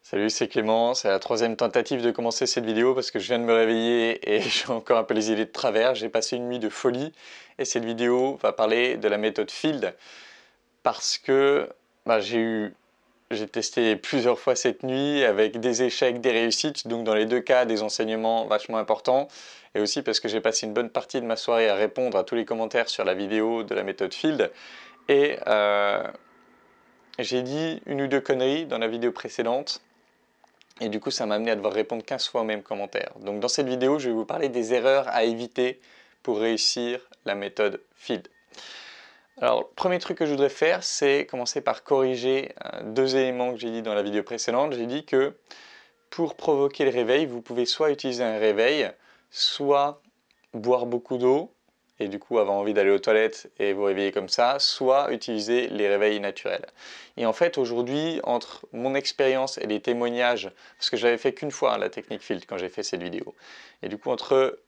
Salut, c'est Clément. C'est la troisième tentative de commencer cette vidéo parce que je viens de me réveiller et j'ai encore un peu les idées de travers. J'ai passé une nuit de folie et cette vidéo va parler de la méthode Field parce que j'ai testé plusieurs fois cette nuit avec des échecs, des réussites, donc dans les deux cas des enseignements vachement importants et aussi parce que j'ai passé une bonne partie de ma soirée à répondre à tous les commentaires sur la vidéo de la méthode Field et j'ai dit une ou deux conneries dans la vidéo précédente. Et du coup, ça m'a amené à devoir répondre 15 fois au même commentaire. Donc dans cette vidéo, je vais vous parler des erreurs à éviter pour réussir la méthode Field. Alors, le premier truc que je voudrais faire, c'est commencer par corriger deux éléments que j'ai dit dans la vidéo précédente. J'ai dit que pour provoquer le réveil, vous pouvez soit utiliser un réveil, soit boire beaucoup d'eau, et du coup avoir envie d'aller aux toilettes et vous réveiller comme ça, soit utiliser les réveils naturels. Et en fait aujourd'hui, entre mon expérience et les témoignages, parce que j'avais fait qu'une fois la technique Field quand j'ai fait cette vidéo, et du coup entre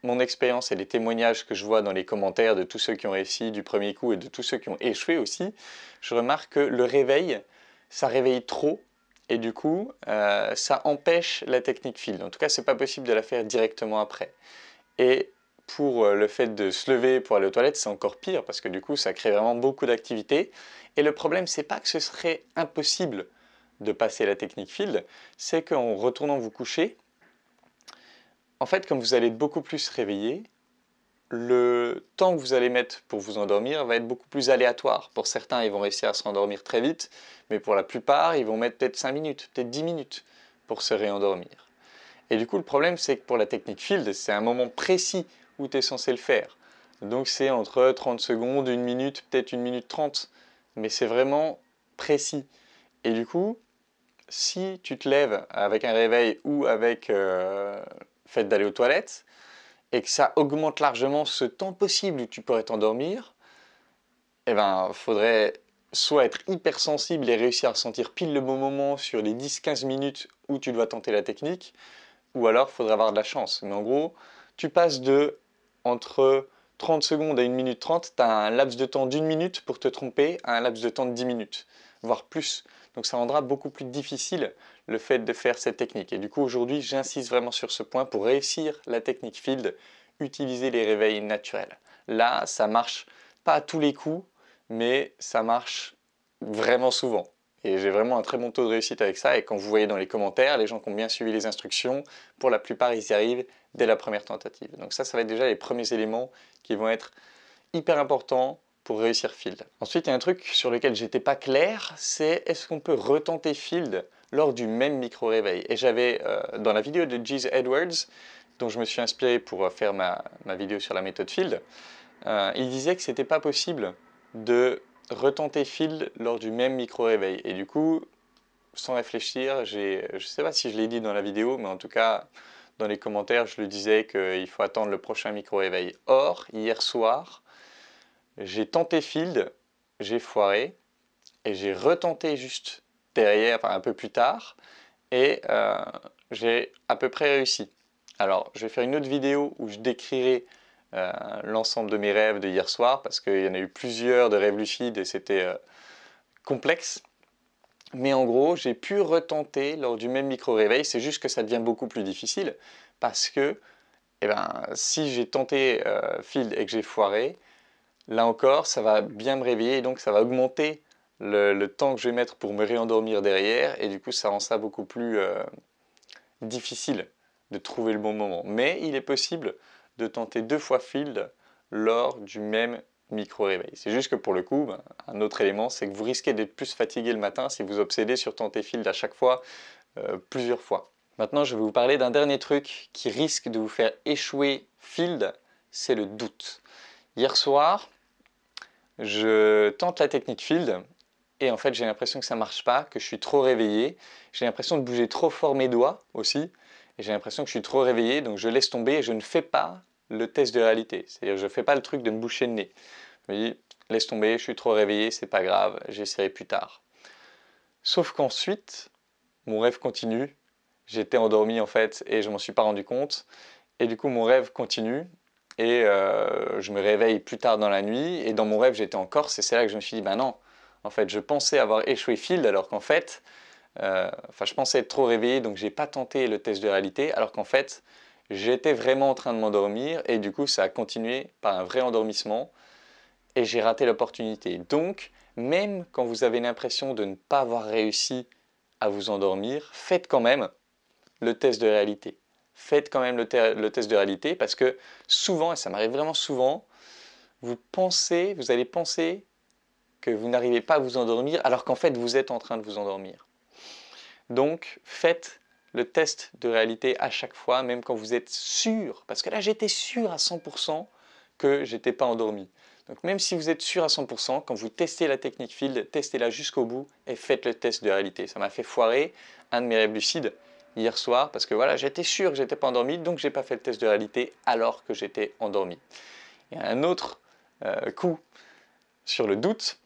mon expérience et les témoignages que je vois dans les commentaires de tous ceux qui ont réussi du premier coup et de tous ceux qui ont échoué aussi, je remarque que le réveil, ça réveille trop, et du coup ça empêche la technique Field. En tout cas, c'est pas possible de la faire directement après. Et pour le fait de se lever pour aller aux toilettes, c'est encore pire parce que du coup, ça crée vraiment beaucoup d'activités. Et le problème, c'est pas que ce serait impossible de passer la technique Field, c'est qu'en retournant vous coucher, en fait, comme vous allez être beaucoup plus réveillé, le temps que vous allez mettre pour vous endormir va être beaucoup plus aléatoire. Pour certains, ils vont réussir à se rendormir très vite, mais pour la plupart, ils vont mettre peut-être 5 minutes, peut-être 10 minutes pour se réendormir. Et du coup, le problème, c'est que pour la technique Field, c'est un moment précis où tu es censé le faire. Donc c'est entre 30 secondes, 1 minute, peut-être 1 minute 30. Mais c'est vraiment précis. Et du coup, si tu te lèves avec un réveil ou avec le fait d'aller aux toilettes, et que ça augmente largement ce temps possible où tu pourrais t'endormir, eh ben, faudrait soit être hypersensible et réussir à sentir pile le bon moment sur les 10-15 minutes où tu dois tenter la technique, ou alors il faudrait avoir de la chance. Mais en gros, tu passes de entre 30 secondes à 1 minute 30, tu as un laps de temps d'1 minute pour te tromper à un laps de temps de 10 minutes, voire plus. Donc ça rendra beaucoup plus difficile le fait de faire cette technique. Et du coup, aujourd'hui, j'insiste vraiment sur ce point. Pour réussir la technique Field, utilisez les réveils naturels. Là, ça marche pas à tous les coups, mais ça marche vraiment souvent. Et j'ai vraiment un très bon taux de réussite avec ça. Et quand vous voyez dans les commentaires, les gens qui ont bien suivi les instructions, pour la plupart, ils y arrivent dès la première tentative. Donc ça va être déjà les premiers éléments qui vont être hyper importants pour réussir Field. Ensuite, il y a un truc sur lequel j'étais pas clair, c'est est-ce qu'on peut retenter Field lors du même micro-réveil. Et j'avais, dans la vidéo de Giz Edwards, dont je me suis inspiré pour faire ma vidéo sur la méthode Field, il disait que c'était pas possible de retenter Field lors du même micro-réveil. Et du coup, sans réfléchir, je ne sais pas si je l'ai dit dans la vidéo, mais en tout cas, dans les commentaires, je le disais qu'il faut attendre le prochain micro-réveil. Or, hier soir, j'ai tenté Field, j'ai foiré, et j'ai retenté juste derrière, enfin un peu plus tard, et j'ai à peu près réussi. Alors, je vais faire une autre vidéo où je décrirai l'ensemble de mes rêves de hier soir, parce qu'il y en a eu plusieurs de rêves lucides et c'était complexe. Mais en gros, j'ai pu retenter lors du même micro-réveil, c'est juste que ça devient beaucoup plus difficile, parce que si j'ai tenté Field et que j'ai foiré, là encore, ça va bien me réveiller, et donc ça va augmenter le temps que je vais mettre pour me réendormir derrière, et du coup, ça rend ça beaucoup plus difficile de trouver le bon moment. Mais il est possible de tenter 2 fois Field lors du même micro-réveil. C'est juste que pour le coup, un autre élément, c'est que vous risquez d'être plus fatigué le matin si vous obsédez sur tenter Field à chaque fois, plusieurs fois. Maintenant, je vais vous parler d'un dernier truc qui risque de vous faire échouer Field, c'est le doute. Hier soir, je tente la technique Field et en fait j'ai l'impression que ça ne marche pas, que je suis trop réveillé. J'ai l'impression de bouger trop fort mes doigts aussi et j'ai l'impression que je suis trop réveillé, donc je laisse tomber et je ne fais pas le test de réalité. C'est-à-dire je ne fais pas le truc de me boucher le nez. Je me dis laisse tomber, je suis trop réveillé, c'est pas grave, j'essaierai plus tard. Sauf qu'ensuite, mon rêve continue. J'étais endormi en fait et je m'en suis pas rendu compte. Et du coup mon rêve continue et je me réveille plus tard dans la nuit et dans mon rêve j'étais en Corse et c'est là que je me suis dit bah non, en fait je pensais avoir échoué Field alors qu'en fait Enfin, je pensais être trop réveillé, donc j'ai pas tenté le test de réalité, alors qu'en fait, j'étais vraiment en train de m'endormir et du coup, ça a continué par un vrai endormissement et j'ai raté l'opportunité. Donc, même quand vous avez l'impression de ne pas avoir réussi à vous endormir, faites quand même le test de réalité. Faites quand même le test de réalité parce que souvent, et ça m'arrive vraiment souvent, vous allez penser que vous n'arrivez pas à vous endormir alors qu'en fait, vous êtes en train de vous endormir. Donc, faites le test de réalité à chaque fois, même quand vous êtes sûr, parce que là, j'étais sûr à 100% que j'étais pas endormi. Donc, même si vous êtes sûr à 100%, quand vous testez la technique Field, testez-la jusqu'au bout et faites le test de réalité. Ça m'a fait foirer un de mes rêves lucides hier soir, parce que voilà, j'étais sûr que j'étais pas endormi, donc j'ai pas fait le test de réalité alors que j'étais endormi. Et un autre coup sur le doute,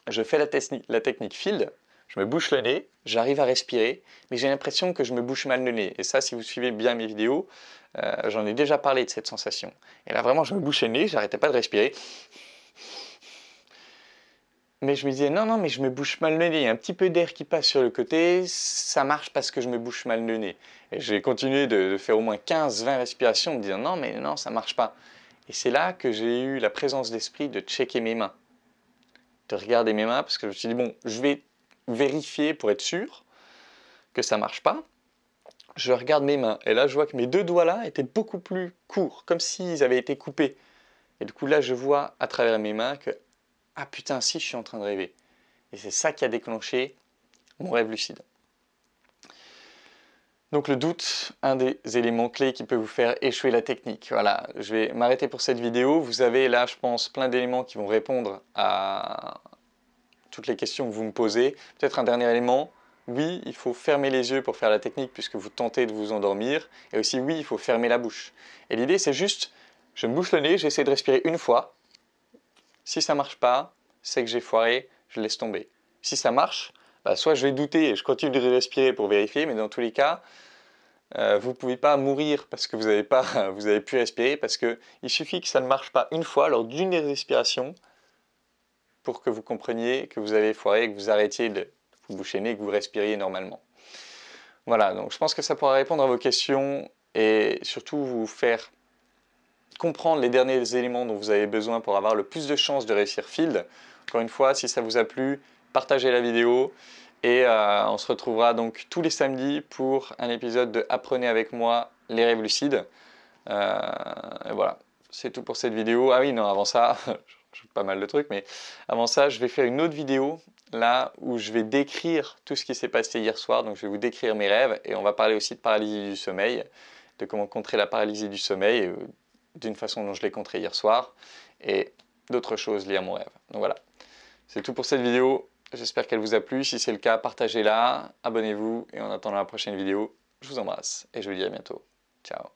je fais la technique Field, je me bouche le nez, j'arrive à respirer, mais j'ai l'impression que je me bouche mal le nez. Et ça, si vous suivez bien mes vidéos, j'en ai déjà parlé de cette sensation. Et là, vraiment, je me bouchais le nez, j'arrêtais pas de respirer. Mais je me disais, non, non, mais je me bouche mal le nez. Il y a un petit peu d'air qui passe sur le côté, ça marche parce que je me bouche mal le nez. Et j'ai continué de faire au moins 15-20 respirations, en me disant, non, mais non, ça marche pas. Et c'est là que j'ai eu la présence d'esprit de checker mes mains, de regarder mes mains, parce que je me suis dit, bon, je vais vérifier pour être sûr que ça marche pas. Je regarde mes mains, et là, je vois que mes deux doigts là étaient beaucoup plus courts, comme s'ils avaient été coupés. Et du coup, là, je vois à travers mes mains que, ah putain, si, je suis en train de rêver. Et c'est ça qui a déclenché mon rêve lucide. Donc le doute, un des éléments clés qui peut vous faire échouer la technique. Voilà, je vais m'arrêter pour cette vidéo. Vous avez là, je pense, plein d'éléments qui vont répondre à toutes les questions que vous me posez. Peut-être un dernier élément. Oui, il faut fermer les yeux pour faire la technique puisque vous tentez de vous endormir. Et aussi, oui, il faut fermer la bouche. Et l'idée, c'est juste, je me bouche le nez, j'essaie de respirer une fois. Si ça ne marche pas, c'est que j'ai foiré, je laisse tomber. Si ça marche, bah, soit je vais douter et je continue de respirer pour vérifier, mais dans tous les cas, vous ne pouvez pas mourir parce que vous avez pu respirer, parce qu'il suffit que ça ne marche pas une fois lors d'une respiration pour que vous compreniez que vous avez foiré, que vous arrêtiez de vous boucher le nez et que vous respiriez normalement. Voilà, donc je pense que ça pourra répondre à vos questions et surtout vous faire comprendre les derniers éléments dont vous avez besoin pour avoir le plus de chances de réussir Field. Encore une fois, si ça vous a plu, partagez la vidéo et on se retrouvera donc tous les samedis pour un épisode de Apprenez avec moi les rêves lucides. Et voilà, c'est tout pour cette vidéo. Ah oui, non, avant ça, j'ai pas mal de trucs, mais avant ça, je vais faire une autre vidéo là où je vais décrire tout ce qui s'est passé hier soir. Donc je vais vous décrire mes rêves et on va parler aussi de paralysie du sommeil, de comment contrer la paralysie du sommeil d'une façon dont je l'ai contré hier soir et d'autres choses liées à mon rêve. Donc voilà, c'est tout pour cette vidéo. J'espère qu'elle vous a plu. Si c'est le cas, partagez-la, abonnez-vous et en attendant la prochaine vidéo, je vous embrasse et je vous dis à bientôt. Ciao.